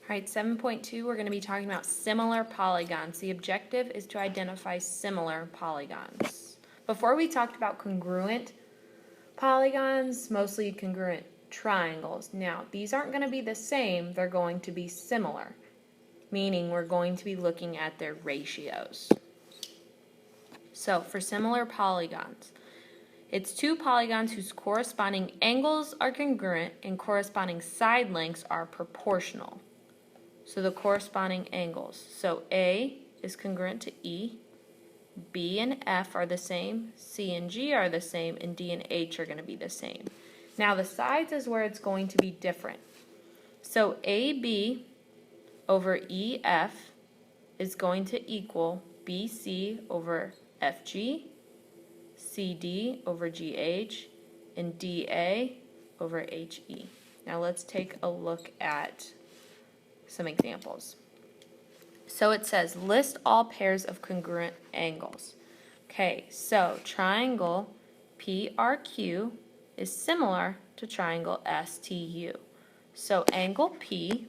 All right, 7.2, we're going to be talking about similar polygons. The objective is to identify similar polygons. Before we talked about congruent polygons, mostly congruent triangles. Now, these aren't going to be the same, they're going to be similar, meaning we're going to be looking at their ratios. So, for similar polygons, it's two polygons whose corresponding angles are congruent and corresponding side lengths are proportional. So the corresponding angles. So A is congruent to E, B and F are the same, C and G are the same, and D and H are going to be the same. Now the sides is where it's going to be different. So AB over EF is going to equal BC over FG, CD over GH, and DA over HE. Now let's take a look at some examples. So it says list all pairs of congruent angles. Okay, so triangle PRQ is similar to triangle STU. So angle P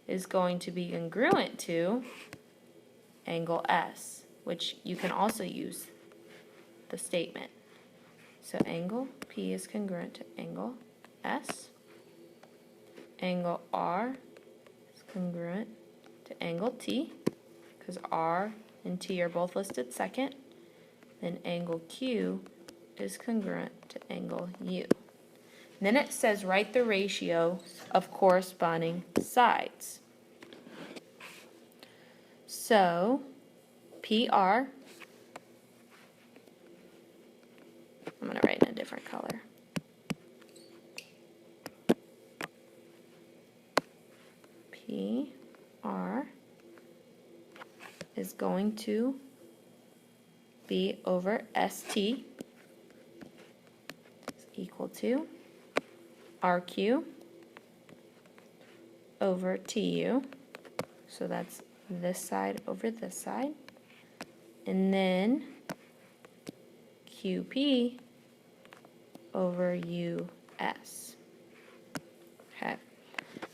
is going to be congruent to angle S, which you can also use the statement. So angle P is congruent to angle S. Angle R is congruent to angle T, because R and T are both listed second. Then angle Q is congruent to angle U. And then it says write the ratio of corresponding sides. So PR, I'm going to write in a different color. PR is going to be over ST is equal to RQ over TU. So that's this side over this side. And then QP over US. Okay.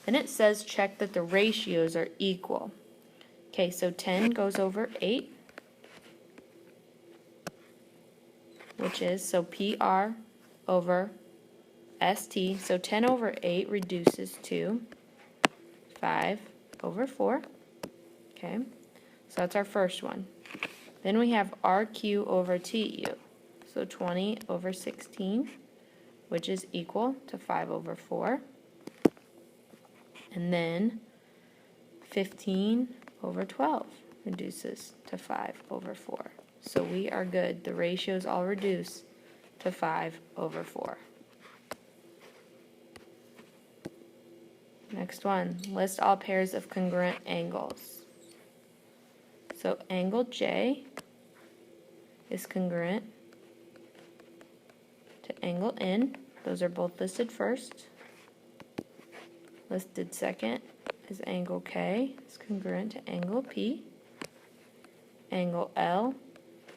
Then it says check that the ratios are equal. Okay, so 10 goes over 8, which is, so PR over ST, so 10 over 8 reduces to 5 over 4. Okay, so that's our first one. Then we have RQ over TU, so 20 over 16, which is equal to 5 over 4. And then 15 over 12 reduces to 5 over 4. So we are good. The ratios all reduce to 5 over 4. Next one, list all pairs of congruent angles. So angle J is congruent to angle N. Those are both listed first. Listed second is angle K is congruent to angle P. Angle L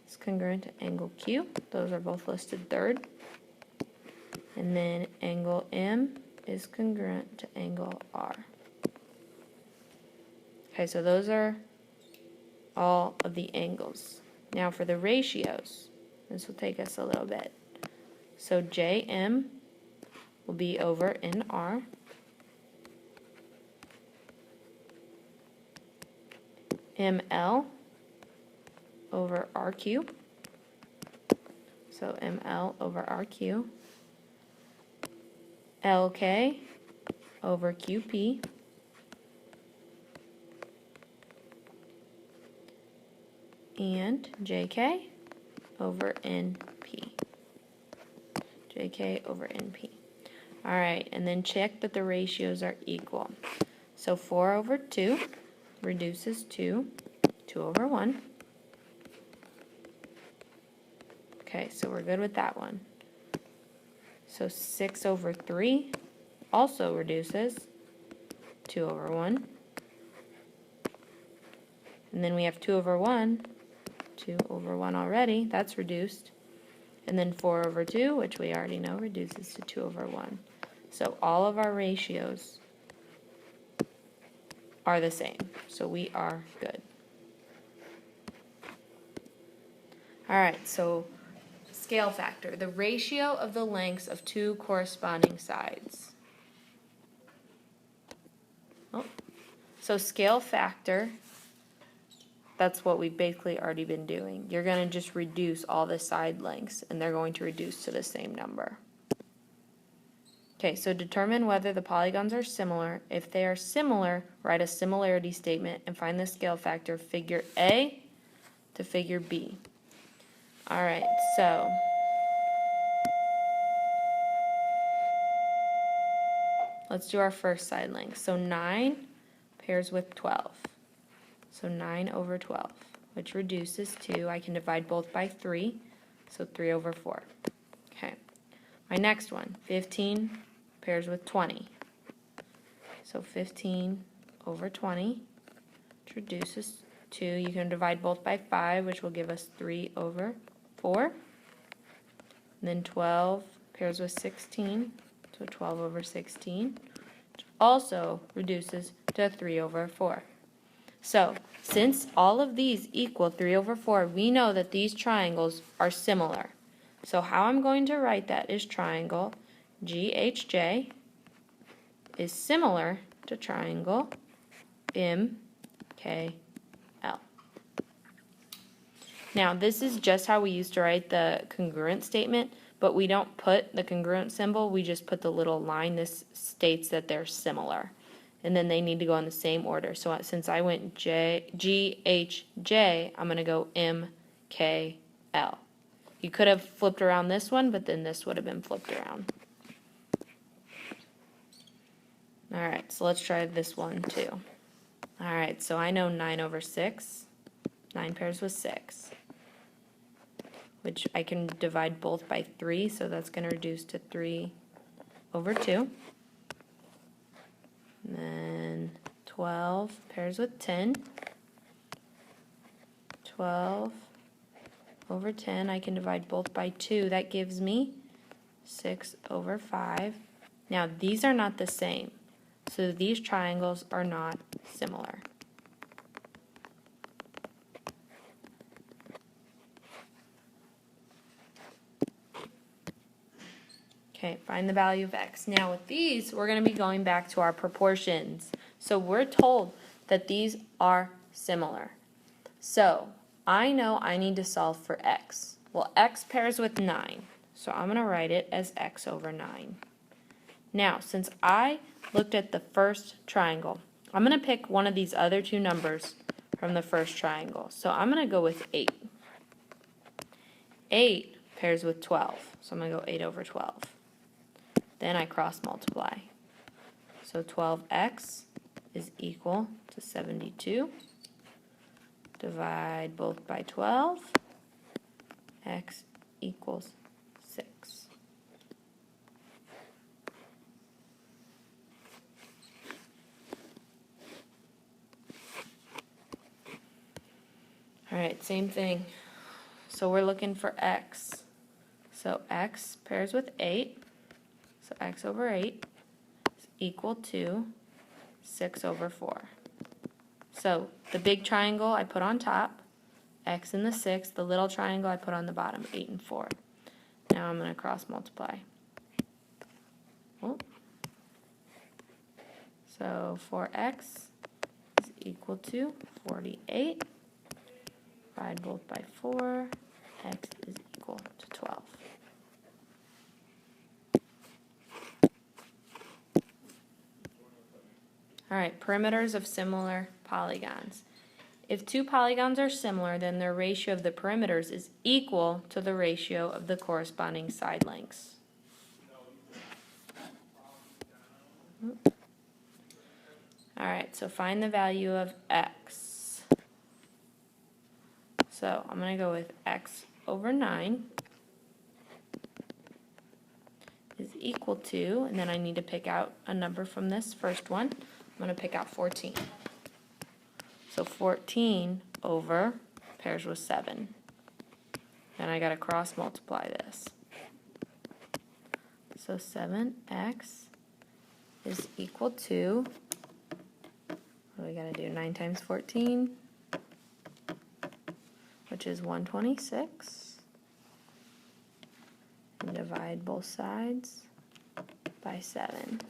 is congruent to angle Q. Those are both listed third. And then angle M is congruent to angle R. Okay, so those are all of the angles. Now for the ratios, this will take us a little bit. So JM will be over NR. ML over RQ. So ML over RQ. LK over QP. And JK over NP. JK over NP. Alright, and then check that the ratios are equal. So 4 over 2 reduces to 2 over 1. Okay, so we're good with that one. So 6 over 3 also reduces 2 over 1. And then we have 2 over 1, 2 over 1 already, that's reduced. And then 4 over 2, which we already know, reduces to 2 over 1. So all of our ratios are the same. So we are good. Alright, so scale factor, the ratio of the lengths of two corresponding sides. Oh. So scale factor, that's what we've basically already been doing. You're going to just reduce all the side lengths, and they're going to reduce to the same number. Okay, so determine whether the polygons are similar. If they are similar, write a similarity statement and find the scale factor of figure A to figure B. Alright, so let's do our first side length. So 9 pairs with 12. So 9 over 12, which reduces to, I can divide both by 3, so 3 over 4. Okay, my next one, 15 pairs with 20. So 15 over 20, which reduces to, you can divide both by 5, which will give us 3 over 4. And then 12 pairs with 16, so 12 over 16, which also reduces to 3 over 4. So, since all of these equal 3 over 4, we know that these triangles are similar. So how I'm going to write that is triangle GHJ is similar to triangle MKL. Now, this is just how we used to write the congruent statement, but we don't put the congruent symbol, we just put the little line. This states that they're similar. And then they need to go in the same order. So since I went G, H, J, I'm going to go M, K, L. You could have flipped around this one, but then this would have been flipped around. Alright, so let's try this one too. Alright, so I know 9 over 6. 9 pairs with 6. Which I can divide both by 3, so that's going to reduce to 3 over 2. And then 12 pairs with 10. 12 over 10, I can divide both by 2. That gives me 6 over 5. Now, these are not the same. So these triangles are not similar. Okay, find the value of x. Now with these, we're going to be going back to our proportions. So we're told that these are similar. So I know I need to solve for x. Well, x pairs with 9. So I'm going to write it as x over 9. Now, since I looked at the first triangle, I'm going to pick one of these other two numbers from the first triangle. So I'm going to go with 8. 8 pairs with 12. So I'm going to go 8 over 12. Then I cross multiply. So 12x is equal to 72. Divide both by 12. X equals 6. Alright, same thing. So we're looking for x. So x pairs with 8. So x over 8 is equal to 6 over 4. So the big triangle I put on top, x in the 6. The little triangle I put on the bottom, 8 and 4. Now I'm going to cross multiply. Oh. So 4x is equal to 48. Divide both by 4. X is equal to 12. Alright, perimeters of similar polygons. If two polygons are similar, then their ratio of the perimeters is equal to the ratio of the corresponding side lengths. Alright, so find the value of x. So I'm going to go with x over 9 is equal to, and then I need to pick out a number from this first one. I'm going to pick out 14. So 14 over pairs with 7. Then I got to cross multiply this. So 7x is equal to, what we gotta do 9 times 14, which is 126. And divide both sides by 7.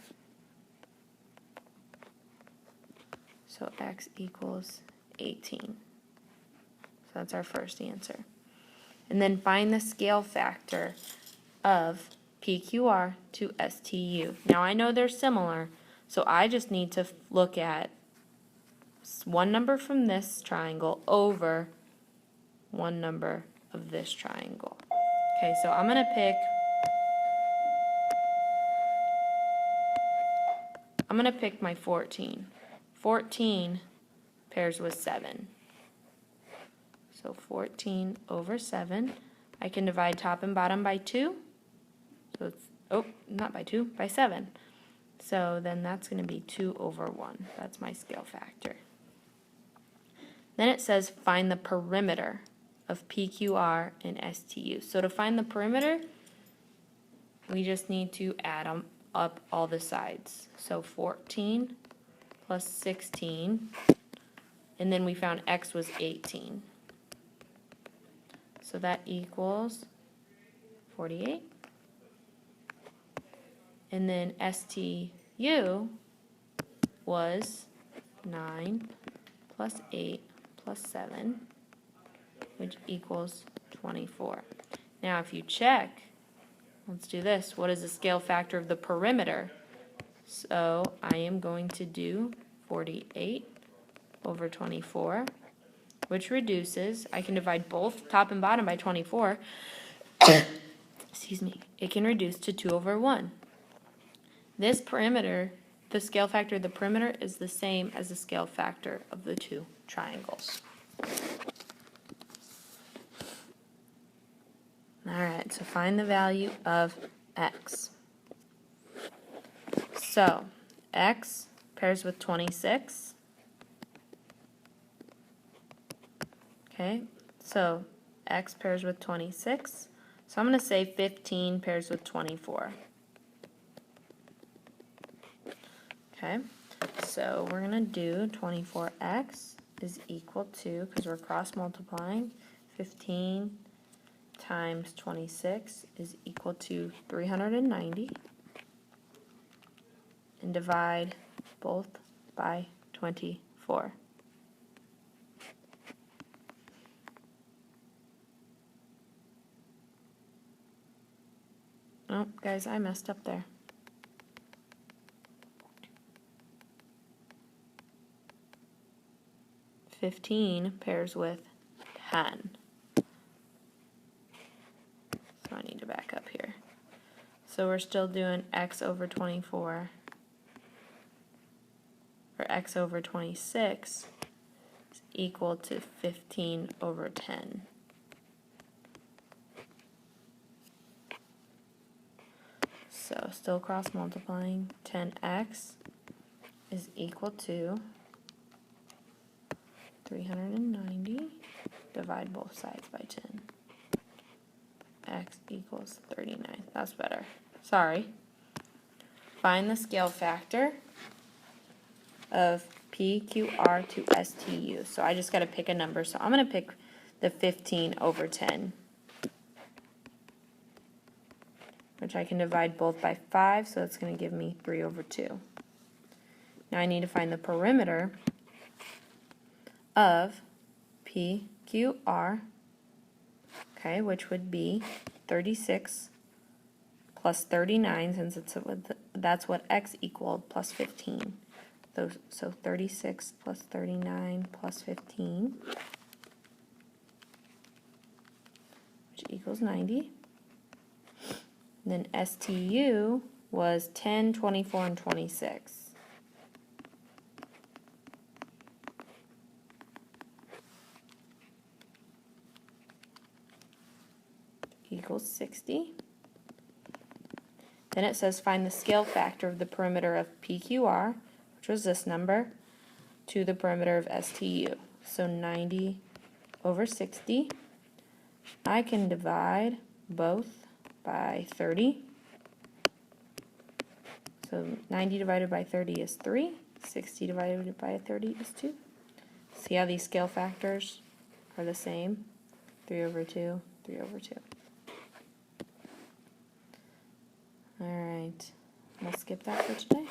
So x equals 18. So that's our first answer. And then find the scale factor of PQR to STU. Now I know they're similar, so I just need to look at one number from this triangle over one number of this triangle. Okay, so I'm going to pick my 14. 14 pairs with 7. So 14 over 7. I can divide top and bottom by 2. So it's, oh, not by 2, by 7. So then that's going to be 2 over 1. That's my scale factor. Then it says find the perimeter of PQR and STU. So to find the perimeter, we just need to add up all the sides. So 14 plus 16, and then we found x was 18. So that equals 48. And then STU was 9 plus 8 plus 7, which equals 24. Now if you check, let's do this. What is the scale factor of the perimeter? So I am going to do 48 over 24, which reduces, I can divide both top and bottom by 24. Excuse me. It can reduce to 2 over 1. This perimeter, the scale factor of the perimeter is the same as the scale factor of the two triangles. Alright, so find the value of x. So, x pairs with 26. Okay, so x pairs with 26. So I'm going to say 15 pairs with 24. Okay, so we're going to do 24x is equal to, because we're cross multiplying, 15 times 26 is equal to 390. And divide both by 24. Oh, guys, I messed up there. Fifteen pairs with 10. So I need to back up here. So we're still doing x over 24, or x over 26 is equal to 15 over 10. So still cross multiplying, 10x is equal to 390, divide both sides by 10. X equals 39. That's better. Sorry. Find the scale factor of PQR to STU. So I just got to pick a number. So I'm going to pick the 15 over 10, which I can divide both by 5, so it's going to give me 3 over 2. Now I need to find the perimeter of PQR, okay, which would be 36 plus 39, since that's what x equaled, plus 15. So 36 plus 39 plus 15, which equals 90. And then STU was 10, 24, and 26. Equals 60. Then it says find the scale factor of the perimeter of PQR, which was this number, to the perimeter of STU. So 90 over 60. I can divide both by 30. So 90 divided by 30 is 3. 60 divided by 30 is 2. See how these scale factors are the same? 3 over 2, 3 over 2. Alright, we'll skip that for today.